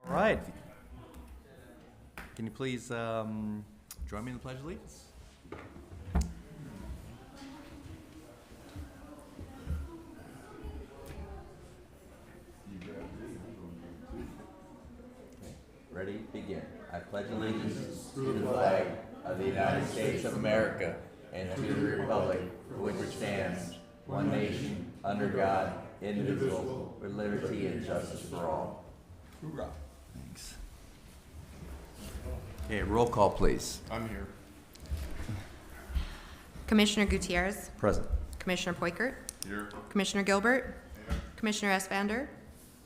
All right. Can you please join me in the Pledge of Allegiance? Ready? Begin. I pledge allegiance to the flag of the United States of America and to the republic for which it stands, one nation, under God, indivisible, with liberty and justice for all. Hoorah. Thanks. Okay, roll call, please. I'm here. Commissioner Gutierrez. Present. Commissioner Poikert. Here. Commissioner Gilbert. Commissioner Esvander.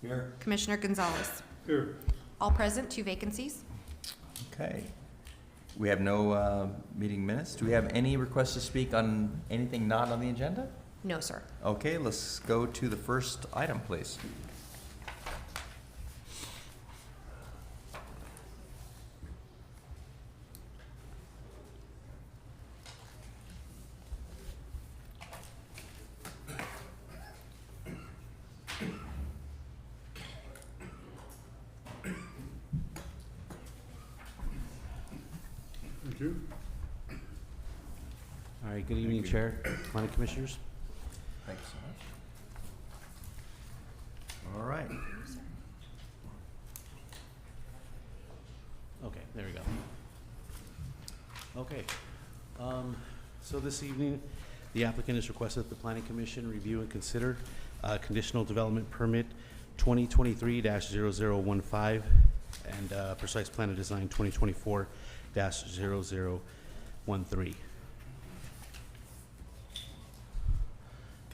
Here. Commissioner Gonzalez. Here. All present, 2 vacancies. Okay. We have no meeting minutes. Do we have any requests to speak on anything not on the agenda? No, sir. Okay, let's go to the first item, please. Thank you. All right, good evening, Chair, Planning Commissioners. Thank you so much. All right. Okay, there we go. Okay, so this evening, the applicant has requested that the Planning Commission review and consider conditional development permit 2023-0015 and precise plan of design 2024-0013.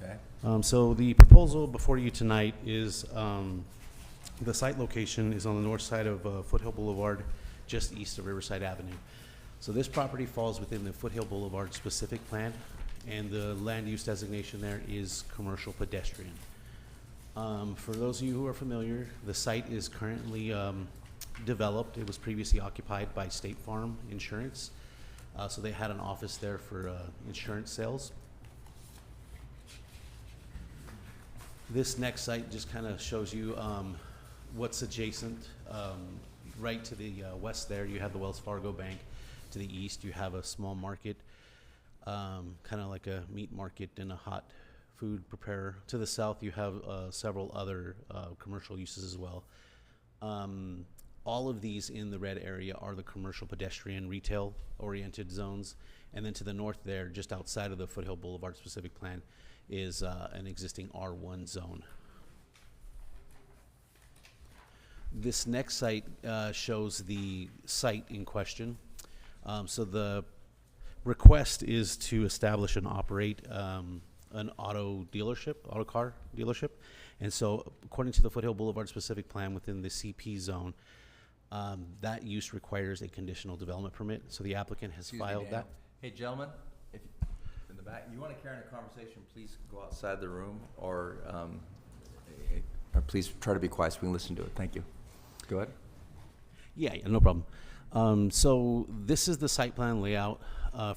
Okay. So the proposal before you tonight is, the site location is on the north side of Foothill Boulevard, just east of Riverside Avenue. So this property falls within the Foothill Boulevard specific plan, and the land use designation there is commercial pedestrian. For those of you who are familiar, the site is currently developed. It was previously occupied by State Farm Insurance, so they had an office there for insurance sales. This next site just kind of shows you what's adjacent. Right to the west there, you have the Wells Fargo Bank. To the east, you have a small market, kind of like a meat market and a hot food preparer. To the south, you have several other commercial uses as well. All of these in the red area are the commercial pedestrian retail oriented zones. And then to the north there, just outside of the Foothill Boulevard specific plan, is an existing R1 zone. This next site shows the site in question. So the request is to establish and operate an auto car dealership. And so according to the Foothill Boulevard specific plan within the CP zone, that use requires a conditional development permit. So the applicant has filed that. Hey, gentlemen, if in the back, you want to carry on a conversation, please go outside the room or please try to be quiet so we can listen to it. Thank you. Go ahead. Yeah, no problem. So this is the site plan layout.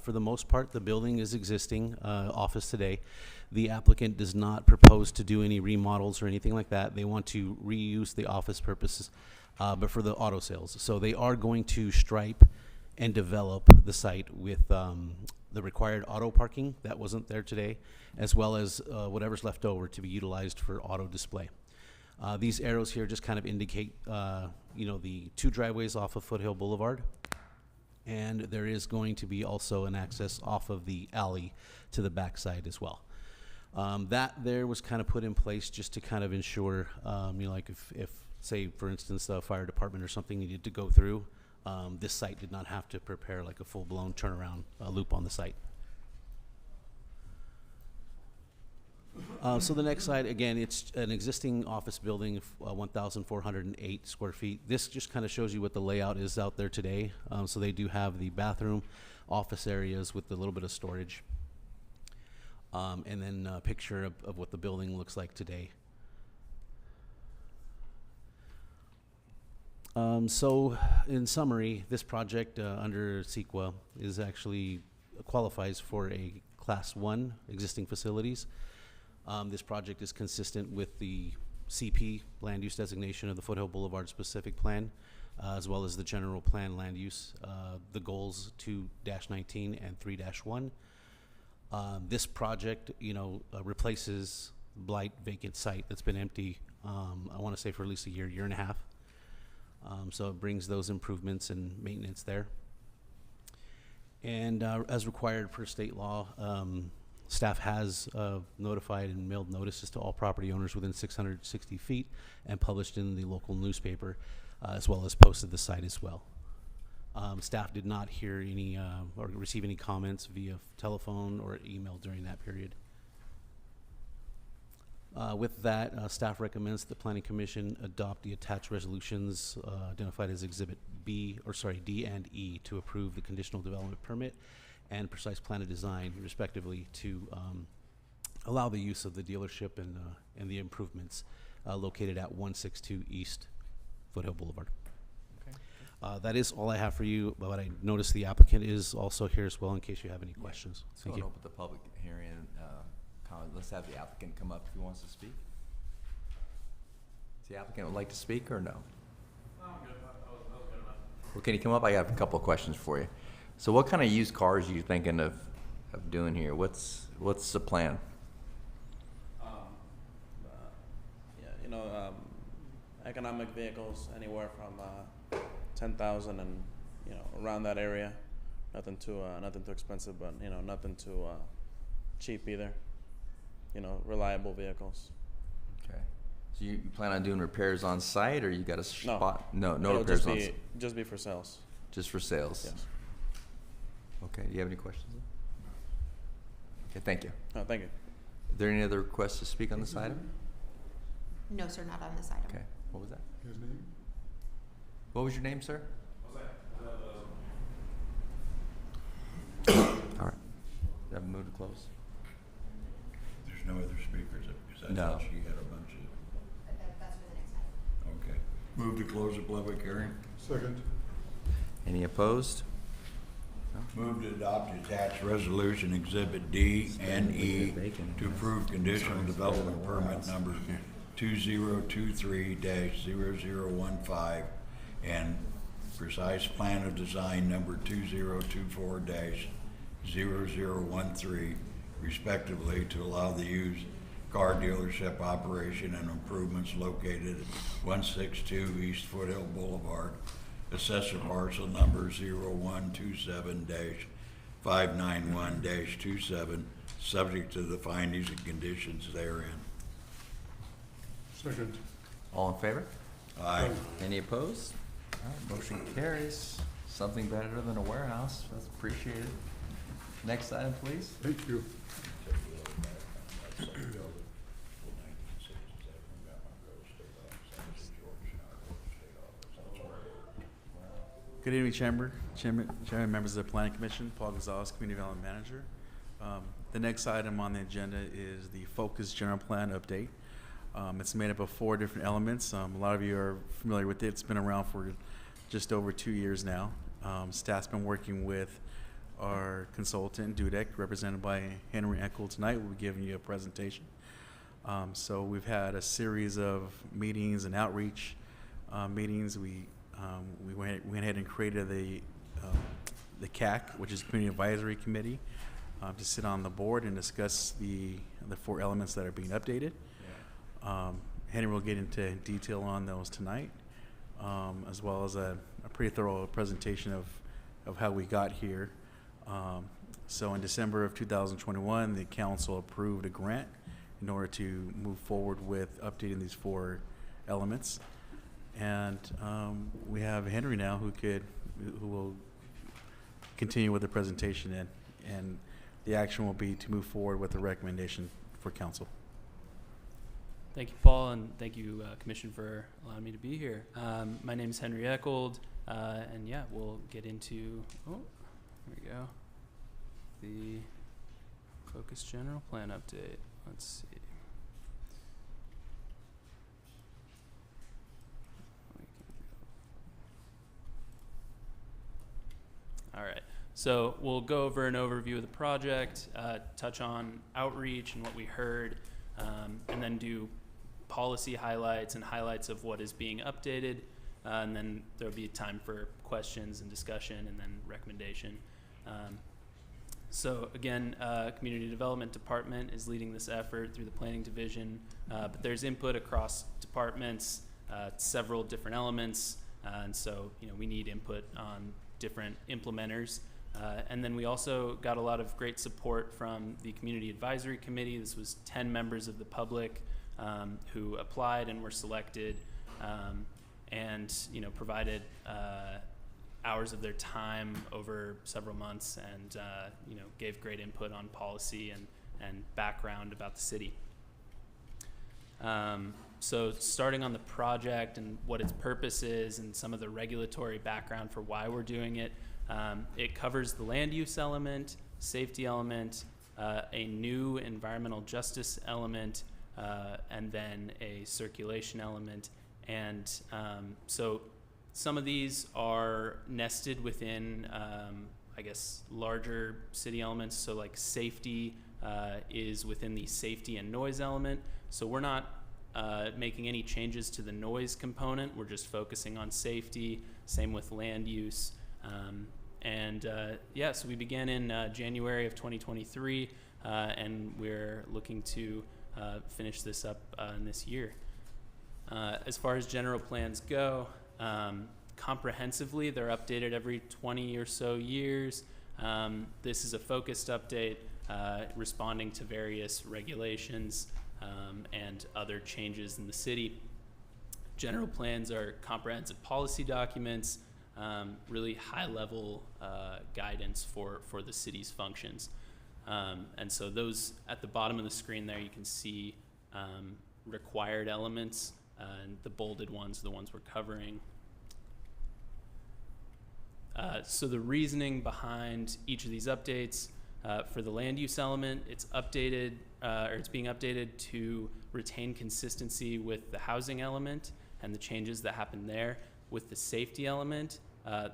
For the most part, the building is existing office today. The applicant does not propose to do any remodels or anything like that. They want to reuse the office purposes, but for the auto sales. So they are going to stripe and develop the site with the required auto parking that wasn't there today, as well as whatever's left over to be utilized for auto display. These arrows here just kind of indicate, the 2 driveways off of Foothill Boulevard, and there is going to be also an access off of the alley to the backside as well. That there was kind of put in place just to kind of ensure, like if say, for instance, the fire department or something needed to go through, this site did not have to prepare like a full-blown turnaround loop on the site. So the next slide, again, it's an existing office building, 1,408 square feet. This just kind of shows you what the layout is out there today. So they do have the bathroom, office areas with a little bit of storage, and then a picture of what the building looks like today. So in summary, this project under CEQA is actually qualifies for a Class 1 existing facilities. This project is consistent with the CP land use designation of the Foothill Boulevard specific plan, as well as the general plan land use, the goals 2-19 and 3-1. This project, replaces blight vacant site that's been empty, I want to say for at least a year and a half. So it brings those improvements and maintenance there. And as required per state law, staff has notified and mailed notices to all property owners within 660 feet and published in the local newspaper, as well as posted the site as well. Staff did not hear any or receive any comments via telephone or email during that period. With that, staff recommends the Planning Commission adopt the attached resolutions identified as Exhibit D and E to approve the conditional development permit and precise plan of design, respectively, to allow the use of the dealership and the improvements located at 162 East Foothill Boulevard. Okay. That is all I have for you, but I noticed the applicant is also here as well in case you have any questions. So Thank I'll you. open the public hearing. Let's have the applicant come up if he wants to speak. Does the applicant would like to speak or no? Well, can you come up? I have a couple of questions for you. So what kind of used cars are you thinking of doing here? What's the plan? Economic vehicles anywhere from 10,000 and around that area. Nothing too expensive, but nothing too cheap either. Reliable vehicles. Okay. So you plan on doing repairs on site, or you got a No. spot? No It'll repairs on site. just be for sales. Just for sales. Yes. Okay. Do you have any questions? Okay. Thank you. Oh, thank you. Are there any other requests to speak on this item? No, sir, not on this item. Okay. What was that? His name? What was your name, sir? All right. Have a move to close? There's no other speakers, because I No. thought she had a bunch of, That's for the next item. okay. Move to close the public hearing. Second. Any opposed? Move to adopt attached resolution Exhibit D and E to approve conditional development permit number 2023-0015 and precise plan of design number 2024-0013 respectively to allow the used car dealership operation and improvements located at 162 East Foothill Boulevard, assessor parcel number 0127-591-27, subject to the findings and conditions therein. Second. All in favor? Aye. Any opposed? All right, motion carries. Something better than a warehouse. That's appreciated. Next item, please. Thank you. Good evening, Chairman, members of the Planning Commission, Paul Gonzalez, Community Development Manager. The next item on the agenda is the Focus General Plan update. It's made up of 4 different elements. A lot of you are familiar with it. It's been around for just over 2 years now. Staff's been working with our consultant, Dudek, represented by Henry Eckel tonight. We'll be giving you a presentation. So we've had a series of meetings and outreach meetings. We went ahead and created the CAC, which is Community Advisory Committee, to sit on the board and discuss the 4 elements that are being updated. Henry will get into detail on those tonight, as well as a pretty thorough presentation of how we got here. So in December of 2021, the council approved a grant in order to move forward with updating these 4 elements. And we have Henry now who will continue with the presentation, and the action will be to move forward with the recommendation for council. Thank you, Paul, and thank you, Commission, for allowing me to be here. My name is Henry Eckold, and yeah, we'll get into, there we go, the Focus General Plan update. Let's see. All right, so we'll go over an overview of the project, touch on outreach and what we heard, and then do policy highlights and highlights of what is being updated, and then there'll be time for questions and discussion and then recommendation. So again, Community Development Department is leading this effort through the Planning Division, but there's input across departments, several different elements, and so we need input on different implementers. And then we also got a lot of great support from the Community Advisory Committee. This was 10 members of the public who applied and were selected, and provided hours of their time over several months, and gave great input on policy and background about the city. So starting on the project and what its purpose is and some of the regulatory background for why we're doing it, it covers the land use element, safety element, a new environmental justice element, and then a circulation element. And so some of these are nested within, larger city elements. So like safety is within the safety and noise element. So we're not making any changes to the noise component. We're just focusing on safety. Same with land use. So we began in January of 2023, and we're looking to finish this up in this year. As far as general plans go, comprehensively, they're updated every 20 or so years. This is a focused update responding to various regulations and other changes in the city. General plans are comprehensive policy documents, really high-level guidance for the city's functions. And so those at the bottom of the screen there, you can see required elements, and the bolded ones are the ones we're covering. So the reasoning behind each of these updates, for the land use element, it's updated, or it's being updated to retain consistency with the housing element and the changes that happen there. With the safety element,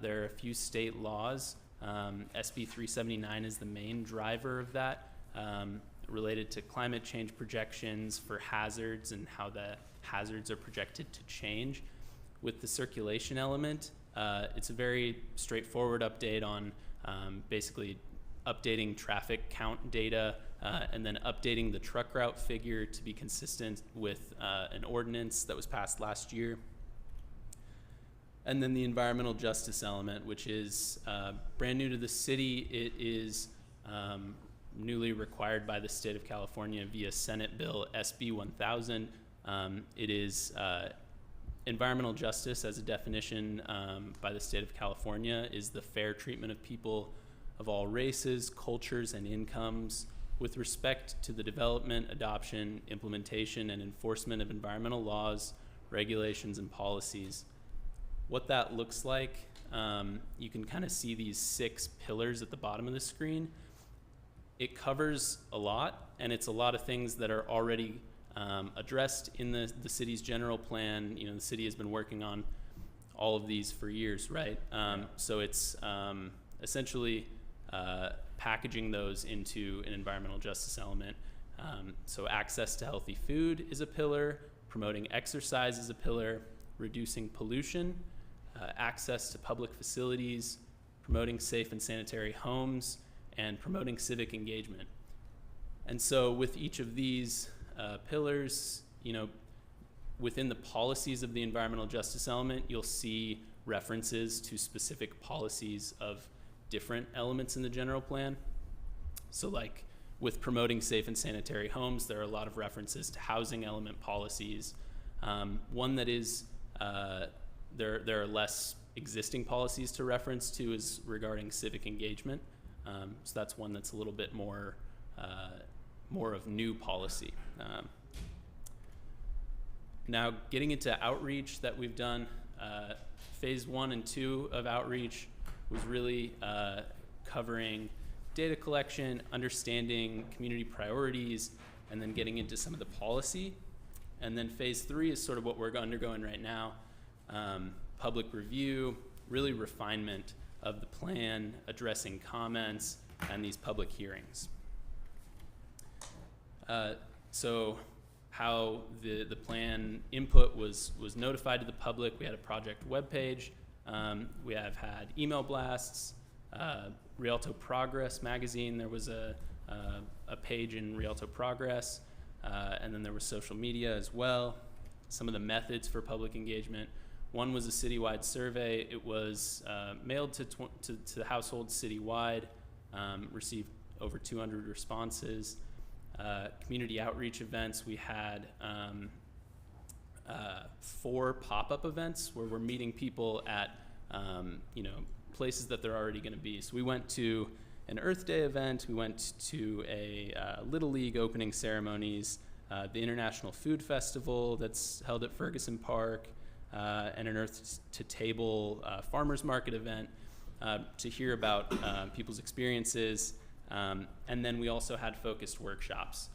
there are a few state laws. SB 379 is the main driver of that, related to climate change projections for hazards and how the hazards are projected to change. With the circulation element, it's a very straightforward update on basically updating traffic count data, and then updating the truck route figure to be consistent with an ordinance that was passed last year. And then the environmental justice element, which is brand new to the city. It is newly required by the state of California via Senate Bill SB 1000. It is environmental justice, as a definition by the state of California, is the fair treatment of people of all races, cultures, and incomes with respect to the development, adoption, implementation, and enforcement of environmental laws, regulations, and policies. What that looks like, you can kind of see these 6 pillars at the bottom of the screen. It covers a lot, and it's a lot of things that are already addressed in the city's general plan. The city has been working on all of these for years, right? So it's essentially packaging those into an environmental justice element. So access to healthy food is a pillar, promoting exercise is a pillar, reducing pollution, access to public facilities, promoting safe and sanitary homes, and promoting civic engagement. And so with each of these pillars, within the policies of the environmental justice element, you'll see references to specific policies of different elements in the general plan. So like with promoting safe and sanitary homes, there are a lot of references to housing element policies. One that is, there are less existing policies to reference to is regarding civic engagement. So that's one that's a little bit more of new policy. Now getting into outreach that we've done, phase 1 and 2 of outreach was really covering data collection, understanding community priorities, and then getting into some of the policy. And then phase 3 is sort of what we're undergoing right now. Public review, really refinement of the plan, addressing comments, and these public hearings. So how the plan input was notified to the public. We had a project webpage. We have had email blasts, Rialto Progress magazine. There was a page in Rialto Progress, and then there was social media as well. Some of the methods for public engagement. One was a citywide survey. It was mailed to the households citywide, received over 200 responses. Community outreach events, we had 4 pop-up events where we're meeting people at places that they're already going to be. So we went to an Earth Day event, we went to a Little League opening ceremonies, the International Food Festival that's held at Ferguson Park, and an Earth to Table farmers market event to hear about people's experiences. And then we also had focused workshops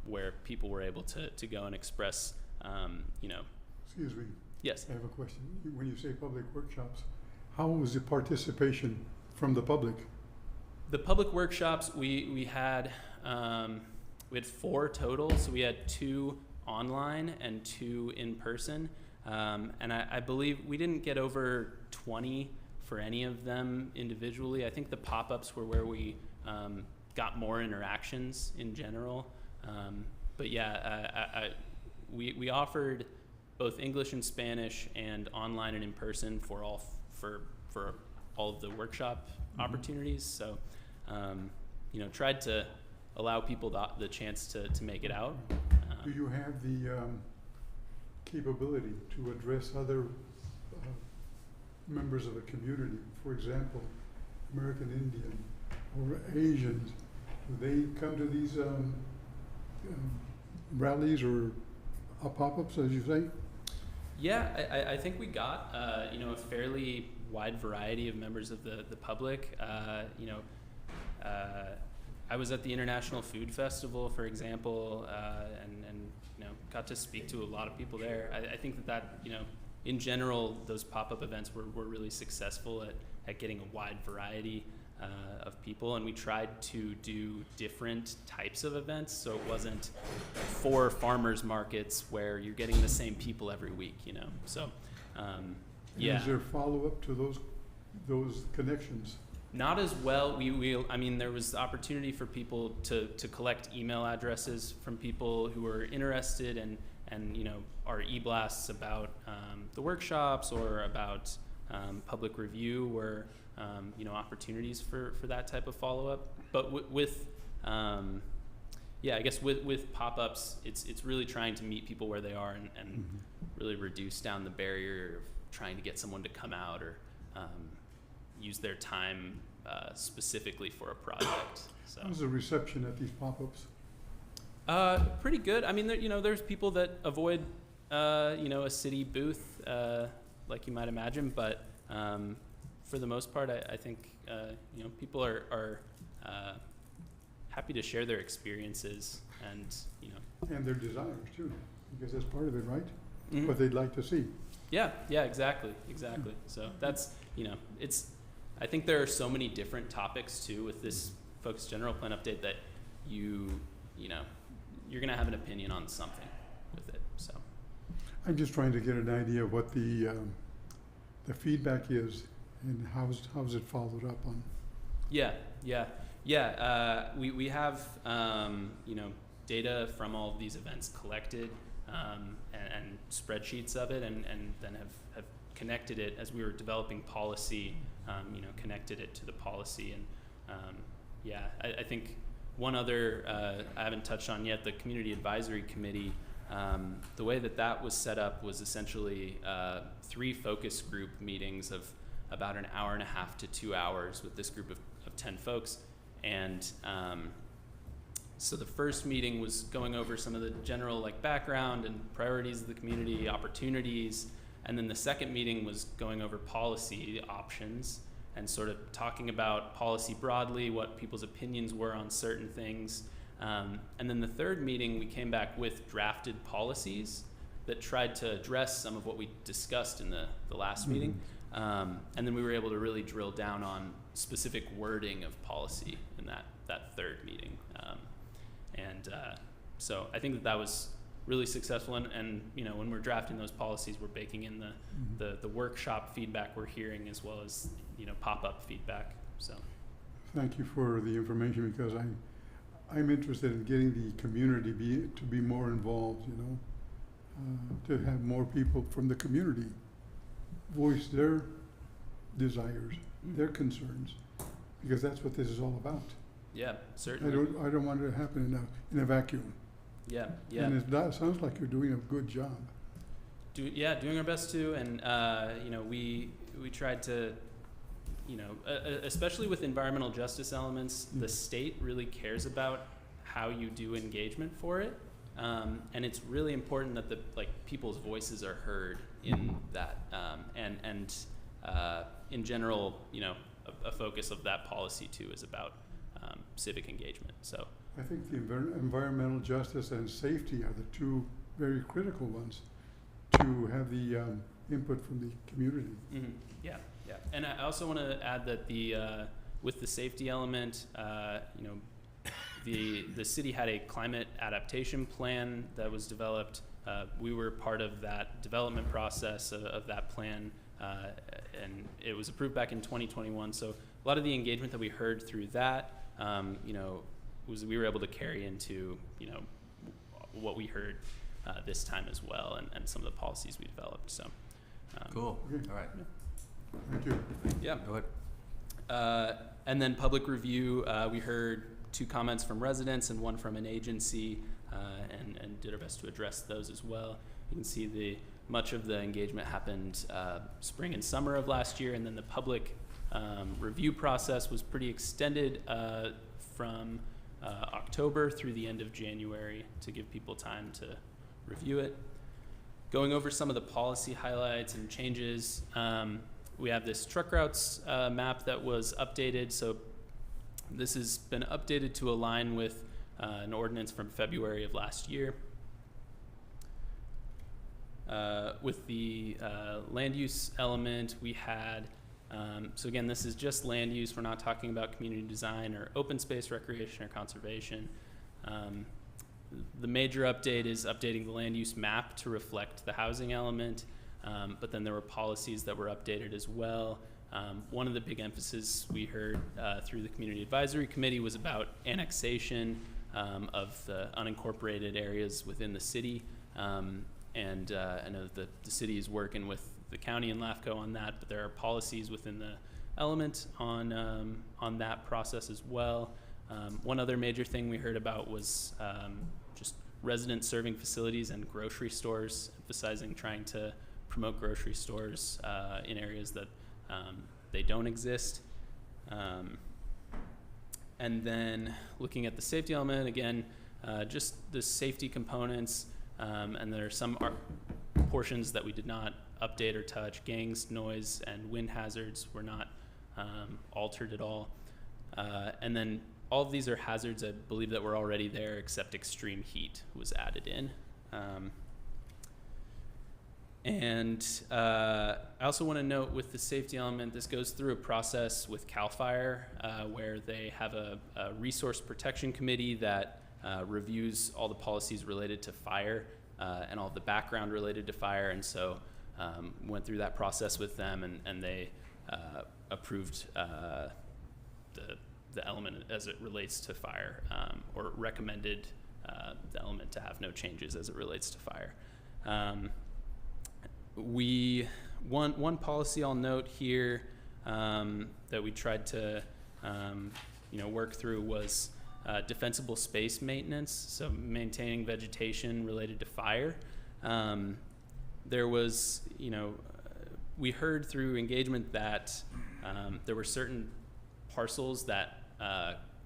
where people were able to go and express, Excuse me, Yes. I have a question. When you say public workshops, how was the participation from the public? The public workshops, we had 4 total. So we had 2 online and 2 in person. And I believe we didn't get over 20 for any of them individually. I think the pop-ups were where we got more interactions in general. But yeah, we offered both English and Spanish and online and in person for all of the workshop opportunities. So, tried to allow people the chance to make it out. Do you have the capability to address other members of a community? For example, American Indian or Asians. Do they come to these rallies or pop-ups, as you say? Yeah, I think we got a fairly wide variety of members of the public. I was at the International Food Festival, for example, and got to speak to a lot of people there. I think that in general, those pop-up events were really successful at getting a wide variety of people, and we tried to do different types of events, so it wasn't 4 farmers markets where you're getting the same people every week, So, yeah. Is there follow-up to those connections? Not as well. There was opportunity for people to collect email addresses from people who were interested and our e-blasts about the workshops or about public review were opportunities for that type of follow-up. But with pop-ups, it's really trying to meet people where they are and really reduce down the barrier of trying to get someone to come out or use their time specifically for a project. So. How's the reception at these pop-ups? Pretty good. There's people that avoid, a city booth, like you might imagine, but for the most part, I think, people are happy to share their experiences and. And their desires too, because that's part of it, right? Mm-hmm. What they'd like to see. Yeah, exactly. So that's, I think there are so many different topics too with this focused general plan update that you're going to have an opinion on something with it. So I'm just trying to get an idea of what the feedback is and how's it followed up on. Yeah. We have data from all of these events collected and spreadsheets of it, and then have connected it as we were developing policy. Connected it to the policy, and I think one other I haven't touched on yet, the Community Advisory Committee. The way that was set up was essentially 3 focus group meetings of about an hour and a half to 2 hours with this group of 10 folks. And so the first meeting was going over some of the general background and priorities of the community, opportunities. And then the second meeting was going over policy options and sort of talking about policy broadly, what people's opinions were on certain things. And then the third meeting, we came back with drafted policies that tried to address some of what we discussed in the last meeting. And then we were able to really drill down on specific wording of policy in that third meeting. So I think that was really successful. And you know, when we're drafting those policies, we're baking in the workshop feedback we're hearing, as well as, you know, pop-up feedback. So Thank you for the information, because I'm interested in getting the community to be more involved, you know, to have more people from the community voice their desires, their concerns, because that's what this is all about. yeah, certainly. I don't want it to happen in a vacuum. Yeah, yeah. And it sounds like you're doing a good job. Doing our best to, and you know, we tried to, you know, especially with environmental justice elements, the state really cares about how you do engagement for it, and it's really important that people's voices are heard in that, and in general, you know, a focus of that policy too is about civic engagement. So I think the environmental justice and safety are the two very critical ones to have the input from the community. mm-hmm. Yeah, yeah. And I also want to add that the with the safety element, you know, the city had a climate adaptation plan that was developed. We were part of that development process of that plan, and it was approved back in 2021. So a lot of the engagement that we heard through that, you know, we were able to carry into, you know, what we heard this time as well, and some of the policies we developed. So Cool. Okay. All right. Thank you. yeah. Go ahead. And then public review, we heard 2 comments from residents and 1 from an agency, and did our best to address those as well. You can see much of the engagement happened spring and summer of last year, and then the public review process was pretty extended from October through the end of January to give people time to review it. Going over some of the policy highlights and changes, we have this truck routes map that was updated. So this has been updated to align with an ordinance from February of last year. With the land use element, we had, so again, this is just land use. We're not talking about community design or open space recreation or conservation. The major update is updating the land use map to reflect the housing element, but then there were policies that were updated as well. One of the big emphasis we heard through the Community Advisory Committee was about annexation of the unincorporated areas within the city. And I know that the city is working with the county and LAFCO on that, but there are policies within the element on that process as well. One other major thing we heard about was just resident serving facilities and grocery stores, emphasizing trying to promote grocery stores in areas that they don't exist. And then looking at the safety element, again, just the safety components, and there are some portions that we did not update or touch. Gangs, noise, and wind hazards were not altered at all. And then all of these are hazards, I believe, that were already there, except extreme heat was added in. And I also want to note with the safety element, this goes through a process with CAL FIRE, where they have a resource protection committee that reviews all the policies related to fire and all the background related to fire. And so went through that process with them, and they approved the element as it relates to fire, or recommended the element to have no changes as it relates to fire. One policy I'll note here that we tried to work through was defensible space maintenance, so maintaining vegetation related to fire. There was, we heard through engagement that there were certain parcels that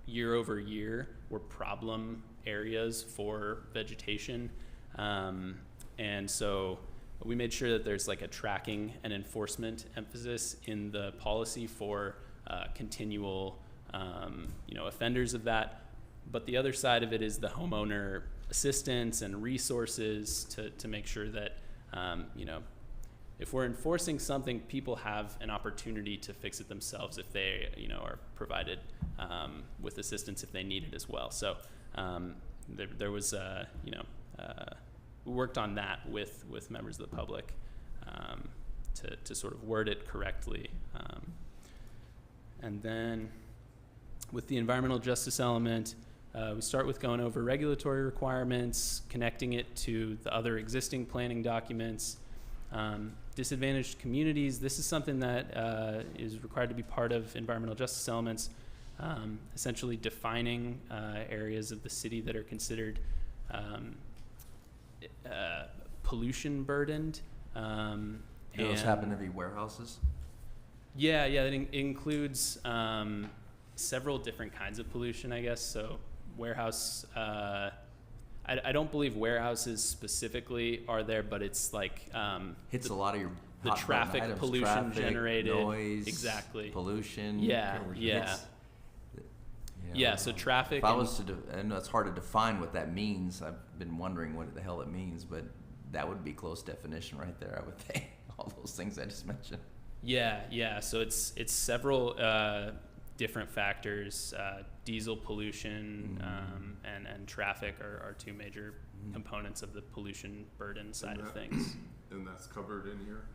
year over year were problem areas for vegetation, and so we made sure that there's like a tracking and enforcement emphasis in the policy for continual offenders of that. But the other side of it is the homeowner assistance and resources to make sure that if we're enforcing something, people have an opportunity to fix it themselves if they are provided with assistance if they need it as well. So there was we worked on that with members of the public to sort of word it correctly. And then with the environmental justice element, we start with going over regulatory requirements, connecting it to the other existing planning documents. Disadvantaged communities, this is something that is required to be part of environmental justice elements, essentially defining areas of the city that are considered pollution burdened. Do those happen to be warehouses? Yeah, it includes several different kinds of pollution, I guess. So warehouse, I don't believe warehouses specifically are there, but it's like Hits a lot of your the hot button traffic items, pollution traffic, generated. noise, Exactly. pollution. Yeah. Hits- Yeah, so traffic. If I and- was to, I know it's hard to define what that means. I've been wondering what the hell it means, but that would be close definition right there, I would think. All those things I just mentioned. Yeah. So it's several different factors. Diesel pollution and traffic are two major components of the pollution burden side of things. And that's covered in here?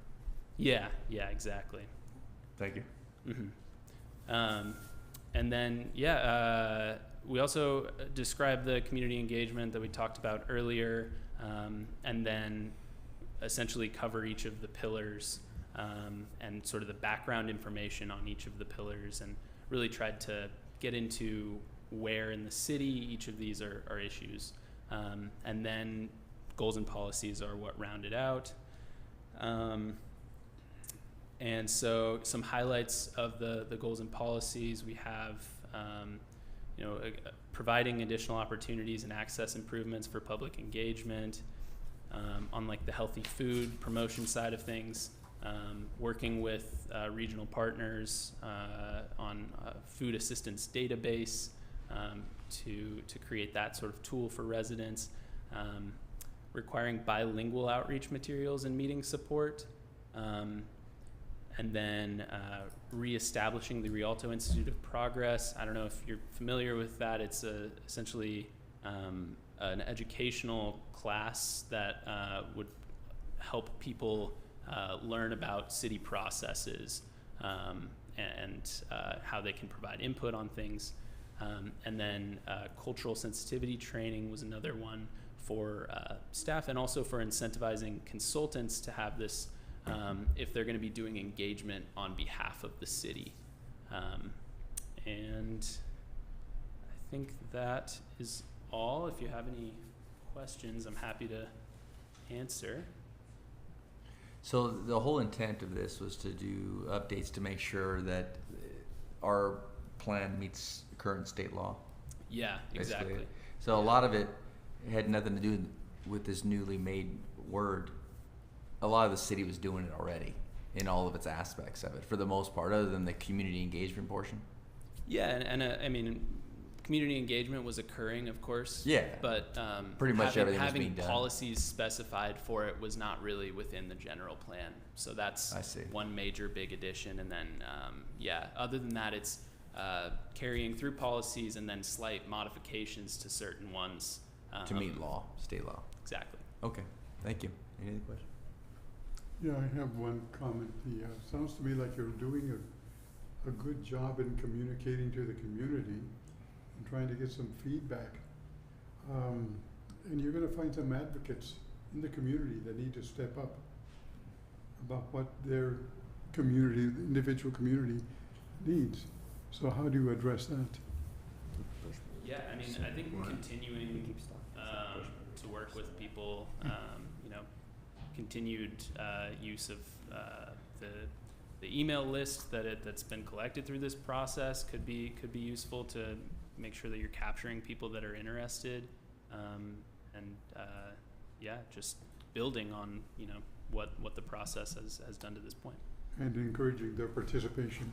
Yeah, exactly. Thank you. And then, we also describe the community engagement that we talked about earlier, and then essentially cover each of the pillars and sort of the background information on each of the pillars, and really tried to get into where in the city each of these are issues. And then goals and policies are what round it out. And so some highlights of the goals and policies, we have, providing additional opportunities and access improvements for public engagement, on like the healthy food promotion side of things, working with regional partners on a food assistance database to create that sort of tool for residents, requiring bilingual outreach materials and meeting support, and then reestablishing the Rialto Institute of Progress. I don't know if you're familiar with that. It's essentially an educational class that would help people learn about city processes and how they can provide input on things. And then cultural sensitivity training was another one for staff, and also for incentivizing consultants to have this if they're going to be doing engagement on behalf of the city. And I think that is all. If you have any questions, I'm happy to answer. So the whole intent of this was to do updates to make sure that our plan meets current state law. Yeah, Basically. exactly. So a lot of it had nothing to do with this newly made word. A lot of the city was doing it already in all of its aspects of it, for the most part, other than the community engagement portion. Yeah, and I mean, community engagement was occurring, of course. Yeah. But Pretty much everything was having being done. policies specified for it was not really within the general plan. So that's I see. one major big addition. And then, other than that, it's carrying through policies and then slight modifications to certain ones. To meet law, state law. Exactly. Okay, thank you. Any other questions? Yeah, I have one comment. Sounds to me like you're doing a good job in communicating to the community and trying to get some feedback. And you're gonna find some advocates in the community that need to step up about what their community, the individual community needs. So how do you address that? Yeah, I mean, I think continuing to work with people, continued use of the email list that's been collected through this process could be useful to make sure that you're capturing people that are interested, and just building on what the process has done to this point. And encouraging their participation.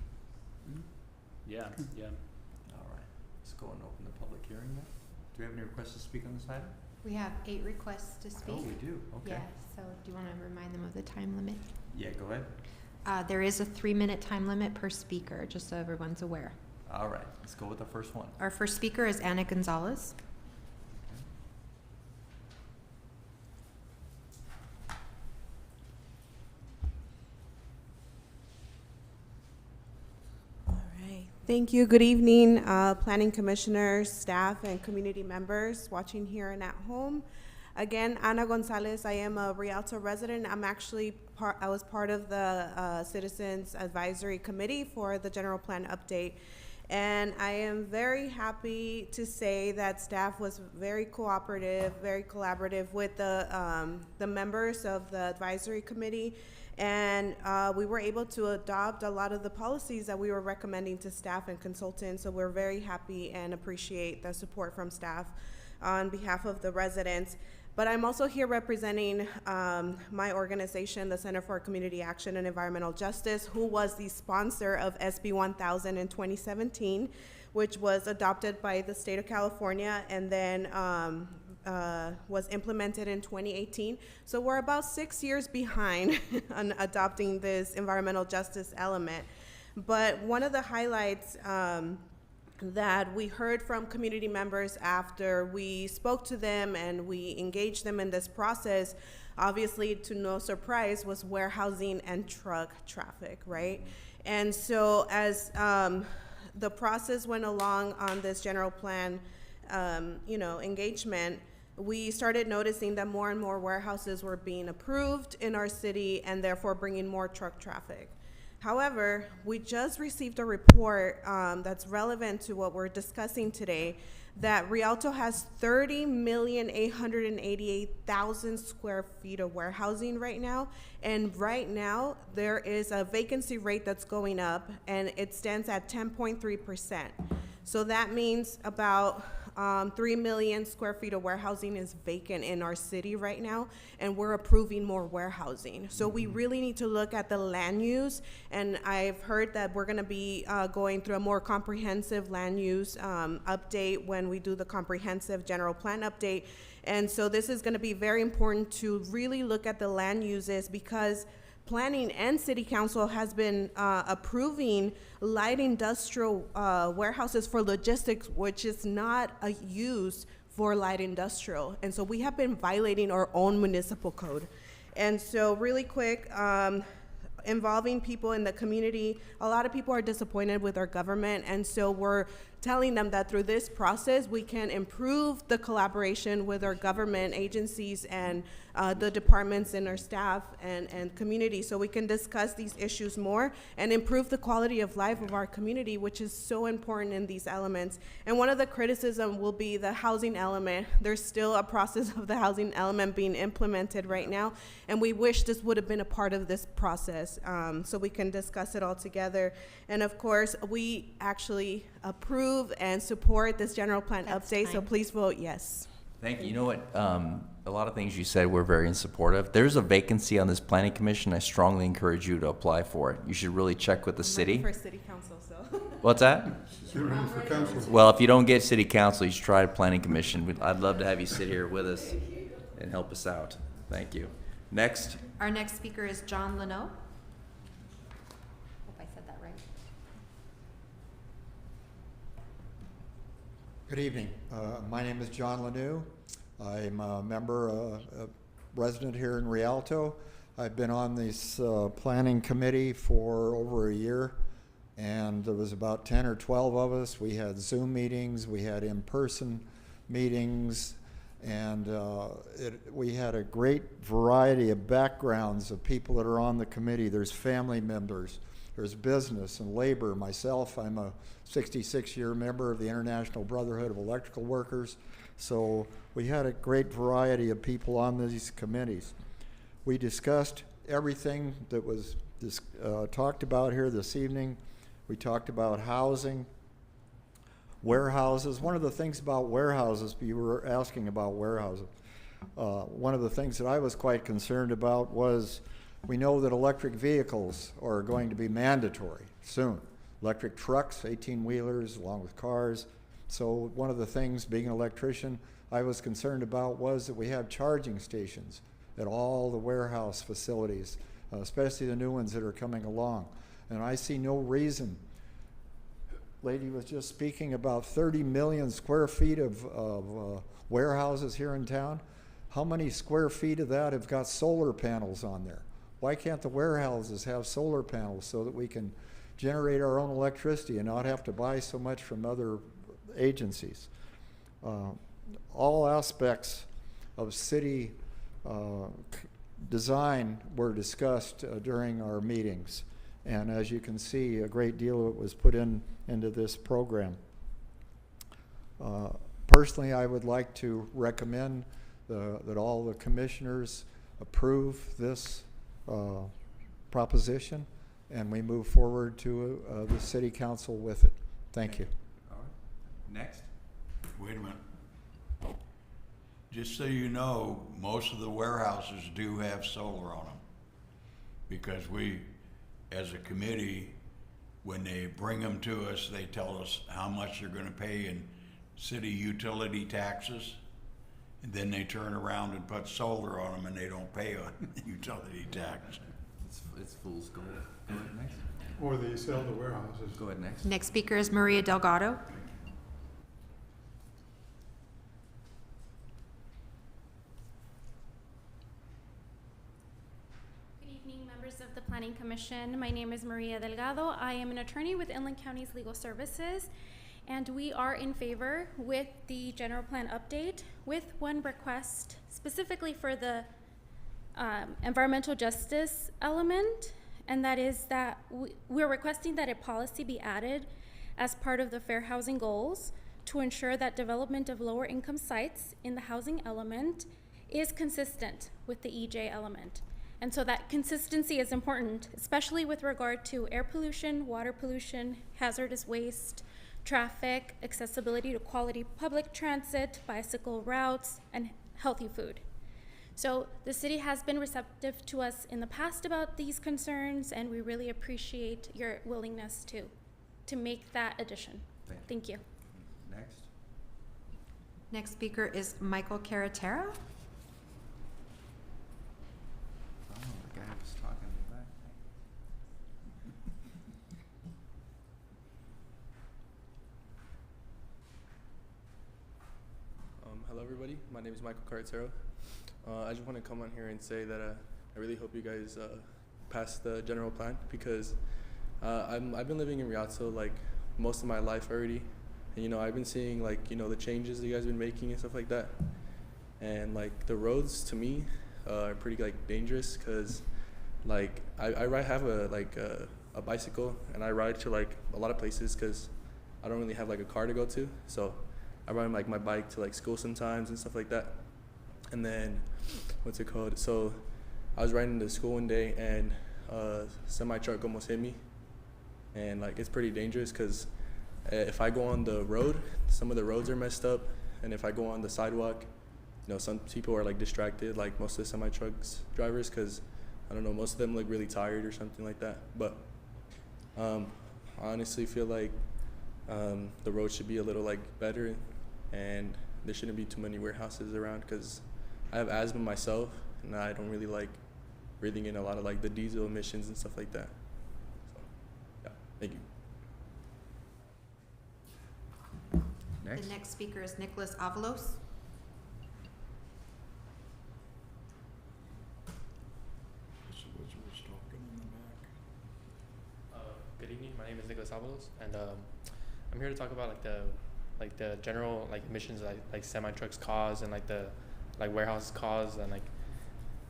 Yeah. All right, let's go and open the public hearing now. Do we have any requests to speak on this item? We have 8 requests to speak. Oh, we do, okay. Yeah, so do you want to remind them of the time limit? Yeah, go ahead. There is a 3-minute time limit per speaker, just so everyone's aware. All right, let's go with the first one. Our first speaker is Anna Gonzalez. Thank you. Good evening, planning commissioners, staff, and community members watching here and at home. Again, Ana Gonzalez. I am a Rialto resident. I was part of the Citizens Advisory Committee for the general plan update. And I am very happy to say that staff was very cooperative, very collaborative with the members of the advisory committee. And we were able to adopt a lot of the policies that we were recommending to staff and consultants. So we're very happy and appreciate the support from staff on behalf of the residents. But I'm also here representing my organization, the Center for Community Action and Environmental Justice, who was the sponsor of SB 1000 in 2017, which was adopted by the state of California and then was implemented in 2018. So we're about 6 years behind on adopting this environmental justice element. But one of the highlights that we heard from community members after we spoke to them and we engaged them in this process, obviously to no surprise, was warehousing and truck traffic, right? And so as the process went along on this general plan, engagement, we started noticing that more and more warehouses were being approved in our city and therefore bringing more truck traffic. However, we just received a report that's relevant to what we're discussing today, that Rialto has 30,888,000 square feet of warehousing right now. And right now, there is a vacancy rate that's going up, and it stands at 10.3%. So that means about 3 million square feet of warehousing is vacant in our city right now, and we're approving more warehousing. So we really need to look at the land use, and I've heard that we're gonna be going through a more comprehensive land use update when we do the comprehensive general plan update. And so this is gonna be very important to really look at the land uses, because planning and city council has been approving light industrial warehouses for logistics, which is not a use for light industrial. And so we have been violating our own municipal code. And so really quick, involving people in the community, a lot of people are disappointed with our government, and so we're telling them that through this process we can improve the collaboration with our government agencies and the departments and our staff and community, so we can discuss these issues more and improve the quality of life of our community, which is so important in these elements. And one of the criticism will be the housing element. There's still a process of the housing element being implemented right now, and we wish this would have been a part of this process, so we can discuss it all together. And of course, we actually approve and support this general plan update, so please vote yes. Thank you. You know what? A lot of things you said we're very in support of. There's a vacancy on this planning commission. I strongly encourage you to apply for it. You should really check with the city. For city council, so. What's that? You're running for council. Well, if you don't get city council, you should try planning commission. I'd love to have you sit here with us and help us out. Thank you. Next. Our next speaker is John Leno. Hope I said that right. Good evening. My name is John Lanou. I'm a member, a resident here in Rialto. I've been on this planning committee for over a year, and there was about 10 or 12 of us. We had Zoom meetings, we had in-person meetings, and we had a great variety of backgrounds of people that are on the committee. There's family members, there's business and labor. Myself, I'm a 66-year member of the International Brotherhood of Electrical Workers. So we had a great variety of people on these committees. We discussed everything that was talked about here this evening. We talked about housing, warehouses. One of the things about warehouses, you were asking about warehouses. One of the things that I was quite concerned about was, we know that electric vehicles are going to be mandatory soon. Electric trucks, 18-wheelers, along with cars. So one of the things, being an electrician, I was concerned about was that we have charging stations at all the warehouse facilities, especially the new ones that are coming along. And I see no reason. Lady was just speaking about 30 million square feet of warehouses here in town. How many square feet of that have got solar panels on there? Why can't the warehouses have solar panels so that we can generate our own electricity and not have to buy so much from other agencies. All aspects of city design were discussed during our meetings. And as you can see, a great deal of it was put into this program. Personally, I would like to recommend that all the commissioners approve this proposition, and we move forward to the city council with it. Thank you. All right. Next. Wait a minute. Just so you know, most of the warehouses do have solar on them. Because we, as a committee, when they bring them to us, they tell us how much they're gonna pay in city utility taxes. And then they turn around and put solar on them and they don't pay on utility tax. It's fool's gold. Go ahead next. Or they sell the warehouses. Go ahead next. Next speaker is Maria Delgado. Good evening, members of the Planning Commission. My name is Maria Delgado. I am an attorney with Inland County's Legal Services, and we are in favor with the general plan update with one request specifically for the environmental justice element, and that is that we're requesting that a policy be added as part of the fair housing goals to ensure that development of lower income sites in the housing element is consistent with the EJ element. And so that consistency is important, especially with regard to air pollution, water pollution, hazardous waste, traffic, accessibility to quality public transit, bicycle routes, and healthy food. So the city has been receptive to us in the past about these concerns, and we really appreciate your willingness to make that addition. Thank you. Next. Next speaker is Michael Carretera. Oh, the guy was talking in the back. Hello everybody, my name is Michael Carretero. I just want to come on here and say that I really hope you guys pass the general plan, because I've been living in Rialto like most of my life already, and I've been seeing like the changes that you guys have been making and stuff like that, and like the roads to me are pretty like dangerous, because like I have a bicycle, and I ride to like a lot of places because I don't really have like a car to go to, so I ride like my bike to like school sometimes and stuff like that. And then, what's it called? So I was riding to school one day, and semi-truck almost hit me. And like it's pretty dangerous, because if I go on the road, some of the roads are messed up. And if I go on the sidewalk, some people are like distracted, like most of the semi-trucks drivers, because I don't know, most of them look really tired or something like that. But I honestly feel like the road should be a little like better, and there shouldn't be too many warehouses around, because I have asthma myself, and I don't really like breathing in a lot of like the diesel emissions and stuff like that. So, yeah, thank you. Next. The next speaker is Nicholas Avalos. Good evening. My name is Nicholas Avalos, and I'm here to talk about like the general like emissions like semi trucks cause, and like the warehouses cause, and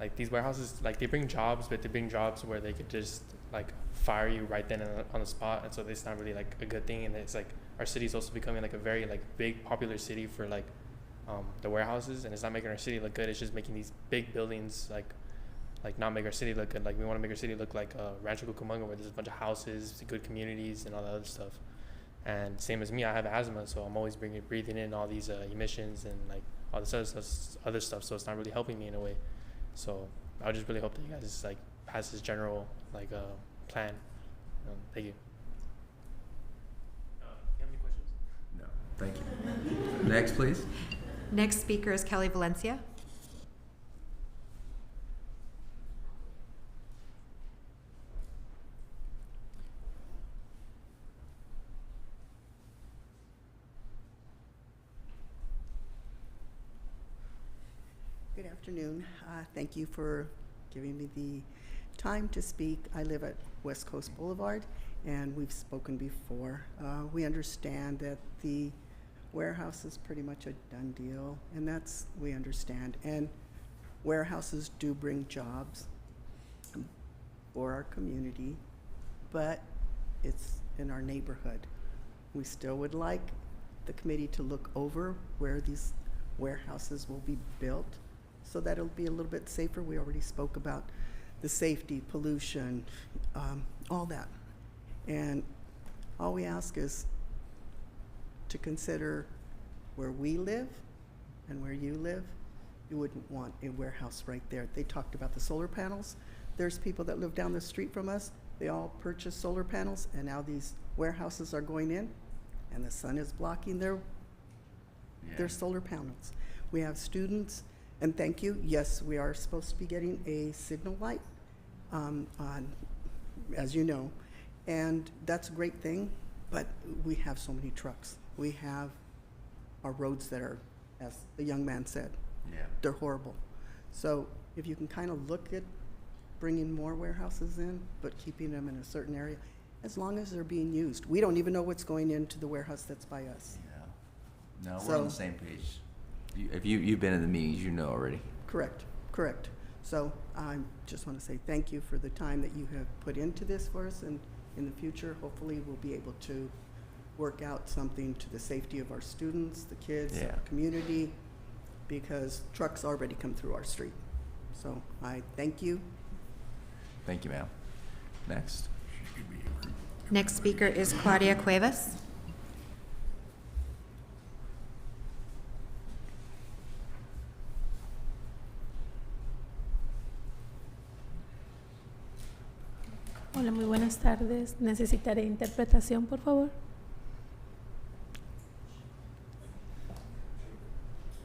like these warehouses, like they bring jobs, but they bring jobs where they could just like fire you right then on the spot, and so it's not really like a good thing. And it's like our city is also becoming like a very like big popular city for like the warehouses, and it's not making our city look good. It's just making these big buildings like not make our city look good. Like we want to make our city look like Rancho Cucamonga, where there's a bunch of houses, good communities, and all that other stuff. And same as me, I have asthma, so I'm always breathing in all these emissions and like all this other stuff. So it's not really helping me in a way. So I just really hope that you guys like pass this general like plan. Thank you. Do you have any questions? No, thank you. Next, please. Next speaker is Kelly Valencia. Good afternoon. Thank you for giving me the time to speak. I live at West Coast Boulevard, and we've spoken before. We understand that the warehouse is pretty much a done deal, and we understand. And warehouses do bring jobs for our community, but it's in our neighborhood. We still would like the committee to look over where these warehouses will be built so that it'll be a little bit safer. We already spoke about the safety, pollution, all that. And all we ask is to consider where we live and where you live. You wouldn't want a warehouse right there. They talked about the solar panels. There's people that live down the street from us. They all purchased solar panels, and now these warehouses are going in, and the sun is blocking their solar panels. We have students, and thank you. Yes, we are supposed to be getting a signal light on, as you know, and that's a great thing, but we have so many trucks. We have our roads that are, as the young man said, they're horrible. So if you can kind of look at bringing more warehouses in, but keeping them in a certain area, as long as they're being used. We don't even know what's going into the warehouse that's by us. Yeah. No, we're on the same page. If you've been in the meetings, you know already. Correct. So I just want to say thank you for the time that you have put into this for us, and in the future, hopefully we'll be able to work out something to the safety of our students, the kids, our community, because trucks already come through our street. So I thank you. Thank you, ma'am. Next. Next speaker is Claudia Cuevas. Hola, muy buenas tardes. Necesitaré interpretación, por favor.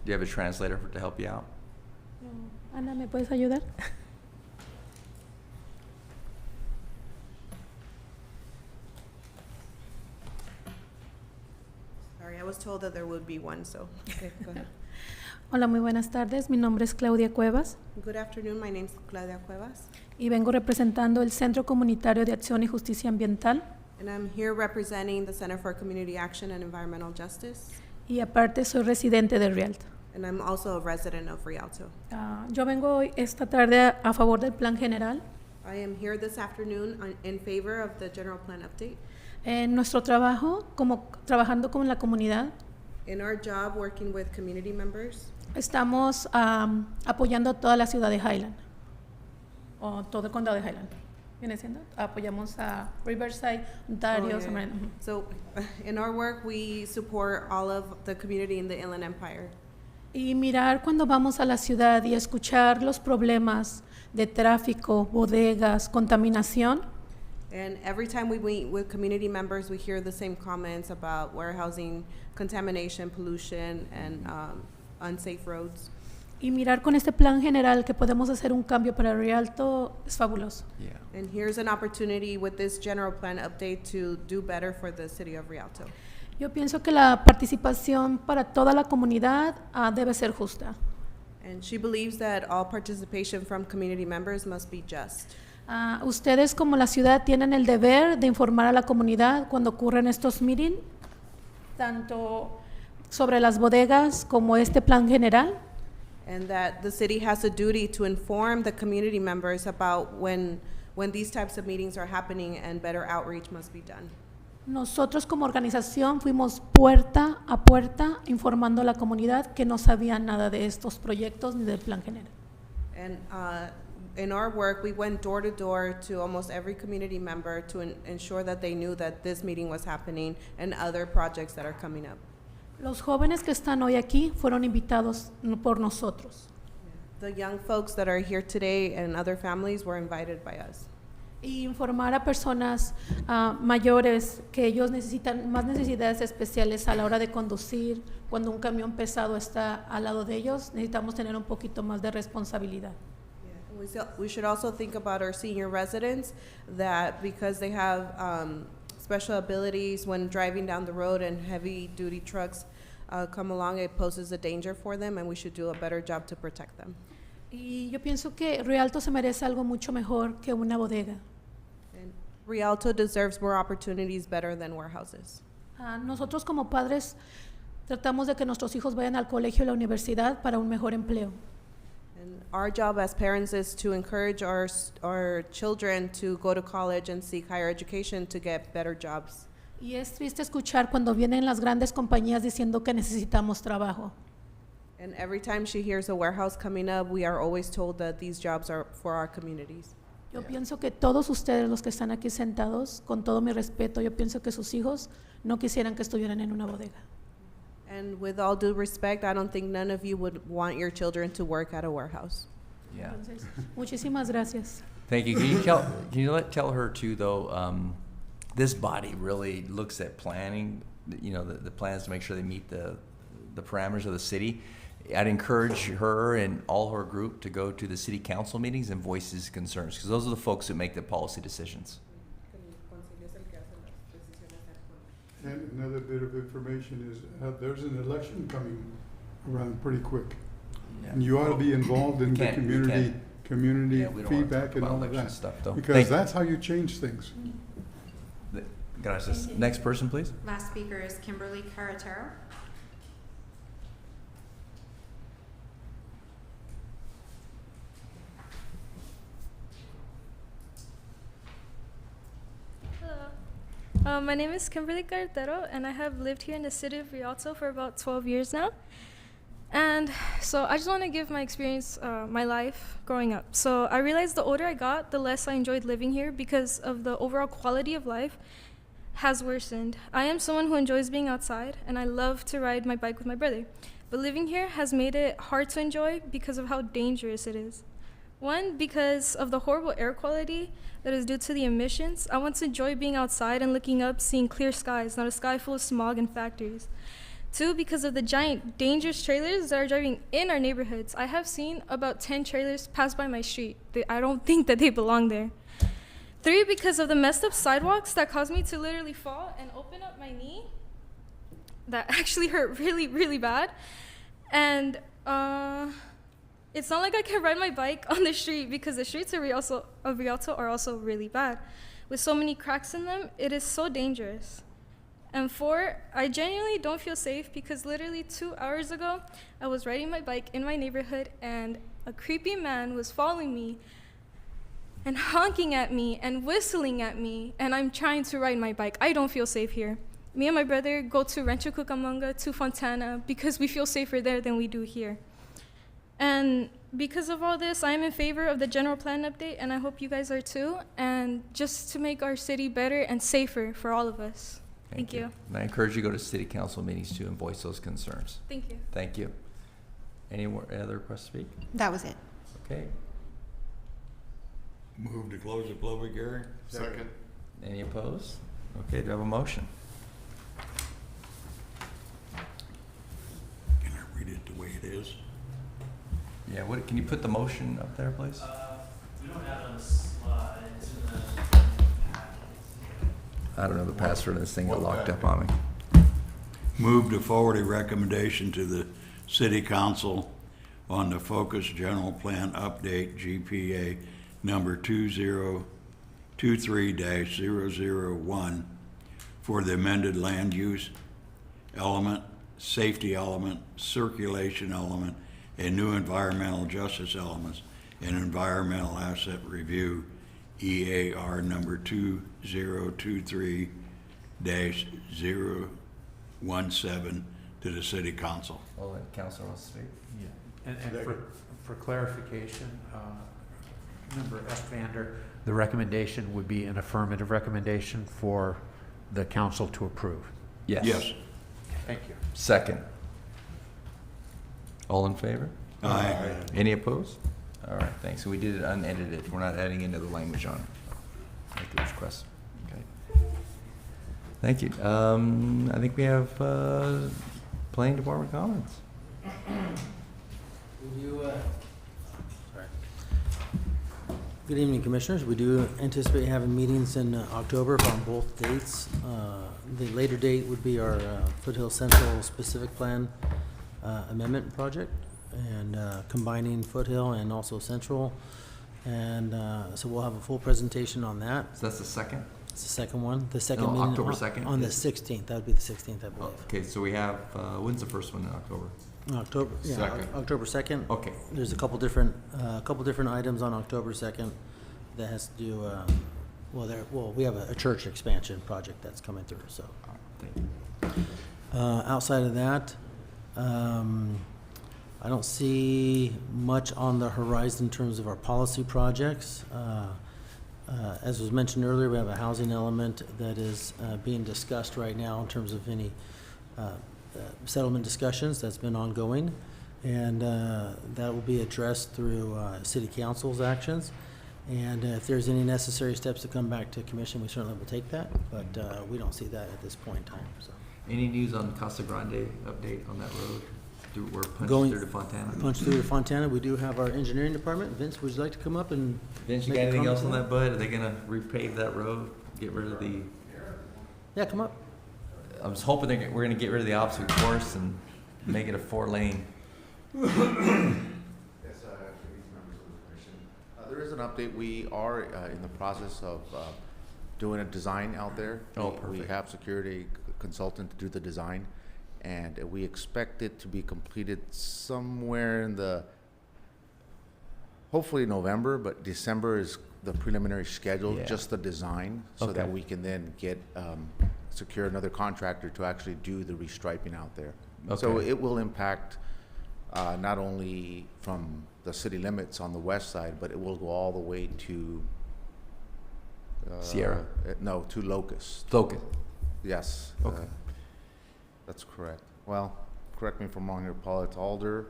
Do you have a translator to help you out? No. Ana, ¿me puedes ayudar? Sorry, I was told that there would be one, so. Okay, go ahead. Hola, muy buenas tardes. Mi nombre es Claudia Cuevas Good afternoon, my name's Claudia Cuevas, y vengo representando el Centro Comunitario de Acción y Justicia Ambiental. and I'm here representing the Center for Community Action and Environmental Justice, Y aparte soy residente de Rialto. and I'm also a resident of Rialto. Yo vengo hoy esta tarde a favor del plan general. I am here this afternoon in favor of the general plan update. En nuestro trabajo, trabajando con la comunidad, In our job working with community members, estamos apoyando a toda la ciudad de Highland, o todo el condado de Highland. ¿Viene siendo? Apoyamos a Riverside, Ontario, San Marino. So in our work, we support all of the community in the Inland Empire. Y mirar cuando vamos a la ciudad y escuchar los problemas de tráfico, bodegas, contaminación. And every time we meet with community members, we hear the same comments about warehousing, contamination, pollution, and unsafe roads. Y mirar con este plan general que podemos hacer un cambio para Rialto es fabuloso. Yeah. And here's an opportunity with this general plan update to do better for the city of Rialto. Yo pienso que la participación para toda la comunidad debe ser justa. And she believes that all participation from community members must be just. Ustedes como la ciudad tienen el deber de informar a la comunidad cuando ocurren estos meetings, tanto sobre las bodegas como este plan general. And that the city has a duty to inform the community members about when these types of meetings are happening, and better outreach must be done. Nosotros como organización fuimos puerta a puerta informando a la comunidad que no sabían nada de estos proyectos ni del plan general. And in our work, we went door to door to almost every community member to ensure that they knew that this meeting was happening and other projects that are coming up. Los jóvenes que están hoy aquí fueron invitados por nosotros. The young folks that are here today and other families were invited by us. Y informar a personas mayores que ellos necesitan más necesidades especiales a la hora de conducir. Cuando un camión pesado está al lado de ellos, necesitamos tener un poquito más de responsabilidad. We should also think about our senior residents, that because they have special abilities when driving down the road and heavy-duty trucks come along, it poses a danger for them, and we should do a better job to protect them. Y yo pienso que Rialto se merece algo mucho mejor que una bodega. And Rialto deserves more opportunities better than warehouses. Nosotros como padres tratamos de que nuestros hijos vayan al colegio y a la universidad para un mejor empleo. And our job as parents is to encourage our children to go to college and seek higher education to get better jobs. Y es triste escuchar cuando vienen las grandes compañías diciendo que necesitamos trabajo. And every time she hears a warehouse coming up, we are always told that these jobs are for our communities. Yo pienso que todos ustedes, los que están aquí sentados, con todo mi respeto, yo pienso que sus hijos no quisieran que estuvieran en una bodega. And with all due respect, I don't think none of you would want your children to work at a warehouse. Yeah. Entonces, muchísimas gracias. Thank you. Can you tell her too, though, this body really looks at planning, you know, the plans to make sure they meet the parameters of the city. I'd encourage her and all her group to go to the city council meetings and voice these concerns, because those are the folks who make the policy decisions. And another bit of information is there's an election coming around pretty quick. Yeah. And you ought to be involved in the can't- we community Yeah, we don't wanna feedback talk and about all of election that. stuff, though. Because that's how you change things. Gracias. Next person, please. Last speaker is Kimberly Carretero. Hello. My name is Kimberly Carretero, and I have lived here in the city of Rialto for about 12 years now. And so I just want to give my experience, my life growing up. So I realized the older I got, the less I enjoyed living here because of the overall quality of life has worsened. I am someone who enjoys being outside, and I love to ride my bike with my brother. But living here has made it hard to enjoy because of how dangerous it is. One, because of the horrible air quality that is due to the emissions. I want to enjoy being outside and looking up, seeing clear skies, not a sky full of smog and factories. Two, because of the giant, dangerous trailers that are driving in our neighborhoods. I have seen about 10 trailers pass by my street. I don't think that they belong there. Three, because of the messed up sidewalks that caused me to literally fall and open up my knee. That actually hurt really, really bad. And it's not like I can ride my bike on the street because the streets of Rialto are also really bad. With so many cracks in them, it is so dangerous. And four, I genuinely don't feel safe because literally 2 hours ago, I was riding my bike in my neighborhood and a creepy man was following me and honking at me and whistling at me, and I'm trying to ride my bike. I don't feel safe here. Me and my brother go to Rancho Cucamonga, to Fontana, because we feel safer there than we do here. And because of all this, I am in favor of the general plan update, and I hope you guys are too, and just to make our city better and safer for all of us. Thank you. And I encourage you to go to city council meetings too and voice those concerns. Thank you. Thank you. Any more other requests to speak? That was it. Okay. Move to close the public hearing. Second. Any opposed? Okay, do I have a motion? Can I read it the way it is? Yeah, what, can you put the motion up there, please? We don't have it on the slide. It's in the I don't know the password of this thing got locked up on me. Move to forward a recommendation to the city council on the Focus General Plan Update GPA number 2023-001 for the amended land use element, safety element, circulation element, and new environmental justice elements, and environmental asset review EAR number 2023-017 to the city council. Well, then council wants to speak. Yeah, and for clarification, Member Estvander, the recommendation would be an affirmative recommendation for the council to approve. Yes. Yes. Thank you. Second. All in favor? Aye. Any opposed? All right, thanks. So we did it unedited. We're not adding into the language on it. Like the request. Okay. Thank you. I think we have planning department comments. Good evening, Commissioners. We do anticipate having meetings in October on both dates. The later date would be our Foothill Central Specific Plan Amendment Project, and combining Foothill and also Central. And so we'll have a full presentation on that. So that's the second? It's the second one, the second No, meeting. October 2nd On the is- 16th, that would be the 16th, I believe. Okay, so we have, when's the first one in October? October, yeah, Second. October 2nd. Okay. There's a couple different items on October 2nd that has to do, well, we have a church expansion project that's coming through, so. Thank you. Outside of that, I don't see much on the horizon in terms of our policy projects. As was mentioned earlier, we have a housing element that is being discussed right now in terms of any settlement discussions that's been ongoing. And that will be addressed through city council's actions. And if there's any necessary steps to come back to commission, we certainly will take that, but we don't see that at this point in time, so. Any news on Casa Grande update on that road? We're punched Going- through to Fontana? Punch through to Fontana, we do have our engineering department. Vince, would you like to come up and? Vince, you make got a anything comment else on to that, bud? Are they gonna repave that road, get rid of the? Yeah, come up. I was hoping we're gonna get rid of the obstacle course and make it a 4-lane. Yes, members of the commission. There is an update. We are in the process of doing a design out there. Oh, We perfect. have secured a consultant to do the design, and we expect it to be completed somewhere in hopefully November, but December is the preliminary schedule, Yeah. just the design, so that Okay. we can then secure another contractor to actually do the restriping out there. So Okay. it will impact not only from the city limits on the west side, but it will go all the way to Sierra? No, to Locust. Locust. Yes. Okay. That's correct. Well, correct me if I'm wrong here, Paul. It's Alder.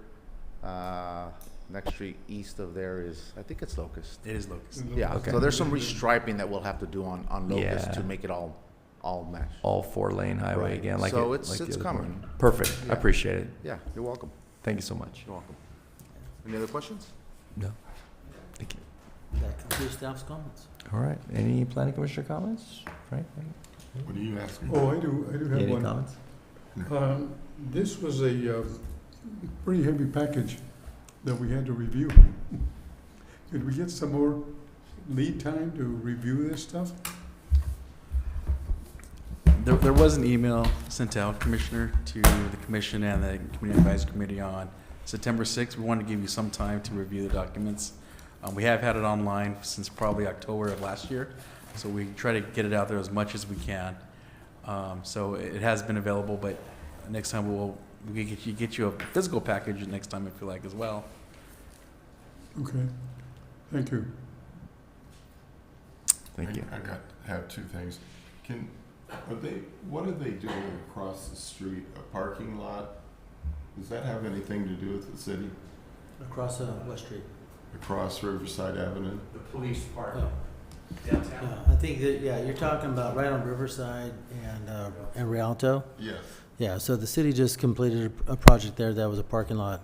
Next street east of there is, I think it's Locust. It is Locust. Yeah. Okay. So there's some restriping that we'll have to do on Locust Yeah. to make it all mesh. All 4-lane highway Right. again, like So it, it's like the other coming. one. Perfect. I Yeah. appreciate it. Yeah, you're welcome. Thank you so much. You're welcome. Any other questions? No. Thank you. That concludes staff's comments. All right. Any planning commissioner comments? Frank? What are you asking? Oh, I do have Any one. comments? This was a pretty heavy package that we had to review. Could we get some more lead time to review this stuff? There was an email sent out, Commissioner, to the commission and the Community Advisory Committee on September 6th. We wanted to give you some time to review the documents. We have had it online since probably October of last year, so we try to get it out there as much as we can. So it has been available, but next time we get you a physical package next time if you like as well. Okay, thank you. Thank you. have two things. What are they doing across the street? A parking lot? Does that have anything to do with the city? Across West Street. Across Riverside Avenue? The police park Oh. downtown. I think that, you're talking about right on Riverside and Rialto. Yes. Yeah, so the city just completed a project there that was a parking lot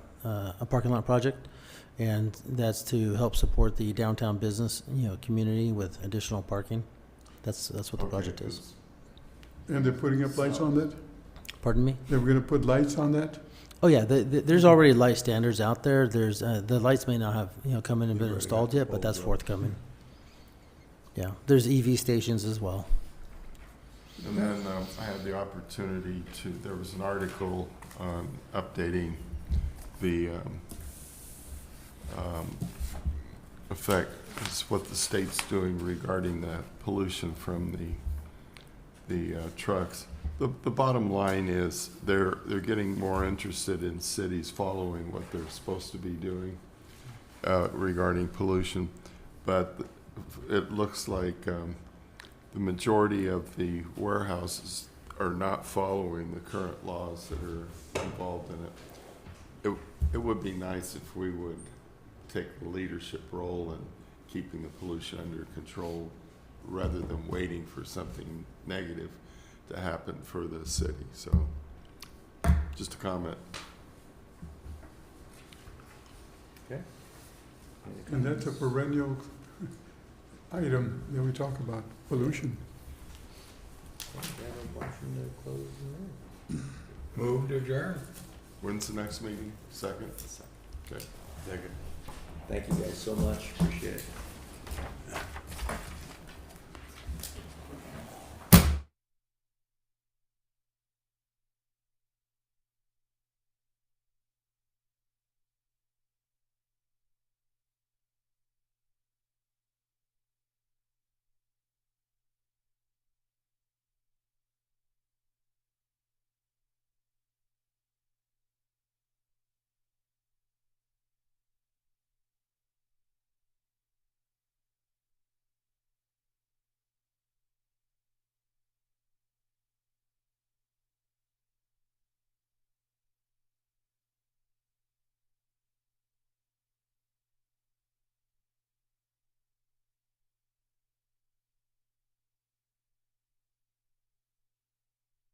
project. And that's to help support the downtown business, community with additional parking. That's what the project is. And they're putting up lights on that? Pardon me? They were gonna put lights on that? Oh, yeah, there's already light standards out there. There's, the lights may not have, come in and been installed yet, but that's forthcoming. Yeah, there's EV stations as well. And then I had the opportunity there was an article updating the effect, is what the state's doing regarding the pollution from the trucks. The bottom line is they're getting more interested in cities following what they're supposed to be doing regarding pollution, but it looks like the majority of the warehouses are not following the current laws that are involved in it. It would be nice if we would take the leadership role in keeping the pollution under control rather than waiting for something negative to happen for the city. So, just a comment. Okay. And that's a perennial item that we talk about, pollution. Move to adjourn. When's the next meeting? Second? Okay. Thank you guys so much. Appreciate it.